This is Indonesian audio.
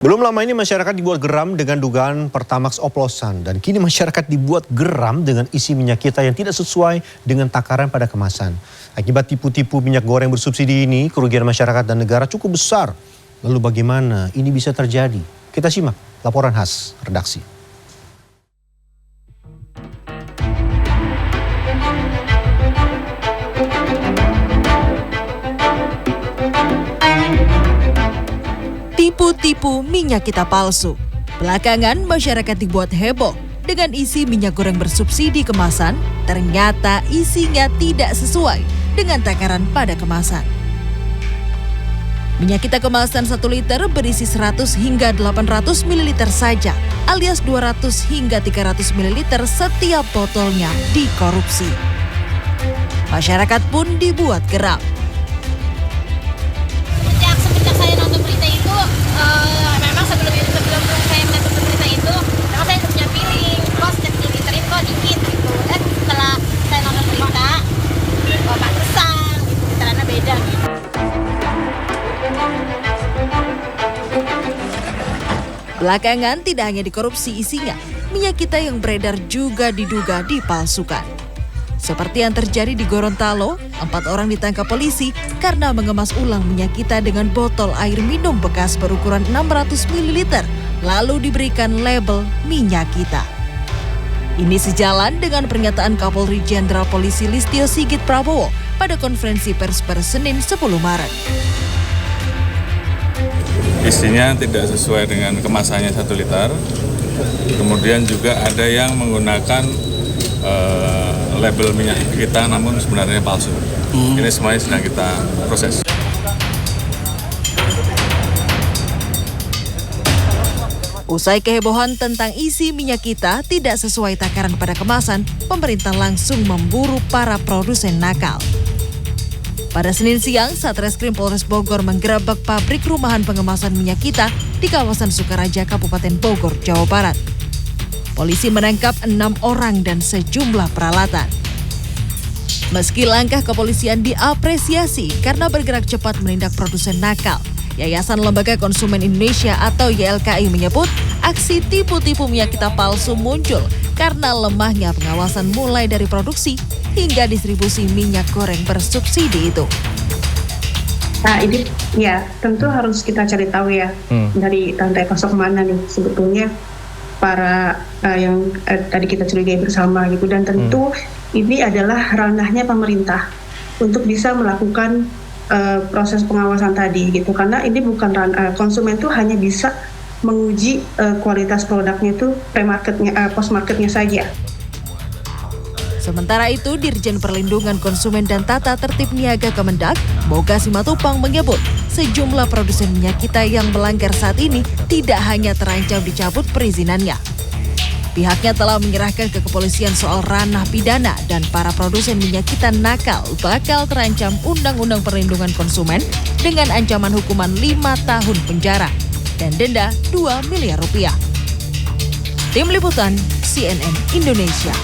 Belum lama ini masyarakat dibuat geram dengan dugaan Pertamax oplosan dan kini masyarakat dibuat geram dengan isi minyak kita yang tidak sesuai dengan takaran pada kemasan. Akibat tipu-tipu minyak goreng bersubsidi ini, kerugian masyarakat dan negara cukup besar. Lalu bagaimana ini bisa terjadi? Kita simak laporan khas redaksi. Tipu-tipu minyak kita palsu. Belakangan masyarakat dibuat heboh dengan isi minyak goreng bersubsidi kemasan, ternyata isinya tidak sesuai dengan takaran pada kemasan. Minyak kita kemasan 1 liter berisi 100 hingga 800 ml saja, alias 200 hingga 300 ml setiap botolnya dikorupsi. Masyarakat pun dibuat geram. Semenjak saya nonton berita itu, memang sebelum saya menonton berita itu, memang saya punya feeling, kok setiap diliterin kok dikit gitu. Dan setelah saya nonton berita, pantesan, literannya beda gitu. Belakangan tidak hanya dikorupsi isinya, minyak kita yang beredar juga diduga dipalsukan. Seperti yang terjadi di Gorontalo, 4 orang ditangkap polisi karena mengemas ulang minyak kita dengan botol air minum bekas berukuran 600 ml, lalu diberikan label minyak kita. Ini sejalan dengan pernyataan Kapolri Jenderal Polisi Listio Sigit Prabowo pada konferensi pers pada Senin 10 Maret. Isinya tidak sesuai dengan kemasannya 1 liter, kemudian juga ada yang menggunakan label minyak kita namun sebenarnya palsu. Ini semuanya sedang kita proses. Usai kehebohan tentang isi minyak kita tidak sesuai takaran pada kemasan, pemerintah langsung memburu para produsen nakal. Pada Senin siang, Satreskrim Polres Bogor menggerebek pabrik rumahan pengemasan minyak kita di kawasan Sukaraja, Kabupaten Bogor, Jawa Barat. Polisi menangkap 6 orang dan sejumlah peralatan. Meski langkah kepolisian diapresiasi karena bergerak cepat menindak produsen nakal, Yayasan Lembaga Konsumen Indonesia atau YLKI menyebut aksi tipu-tipu minyak kita palsu muncul karena lemahnya pengawasan mulai dari produksi hingga distribusi minyak goreng bersubsidi itu. Nah ini ya tentu harus kita cari tahu ya dari rantai pasok mana nih sebetulnya para yang tadi kita curigai bersama gitu, dan tentu ini adalah ranahnya pemerintah untuk bisa melakukan proses pengawasan tadi gitu, karena ini bukan konsumen tuh hanya bisa menguji kualitas produknya itu pre-marketnya, post-marketnya saja. Sementara itu, Dirjen Perlindungan Konsumen dan Tata Tertib Niaga Kemendak, Boga Simatupang menyebut sejumlah produsen minyak kita yang melanggar saat ini tidak hanya terancam dicabut perizinannya. Pihaknya telah menyerahkan ke kepolisian soal ranah pidana dan para produsen minyak kita nakal bakal terancam Undang-Undang Perlindungan Konsumen dengan ancaman hukuman 5 tahun penjara dan denda Rp2 miliar. Tim Liputan CNN Indonesia.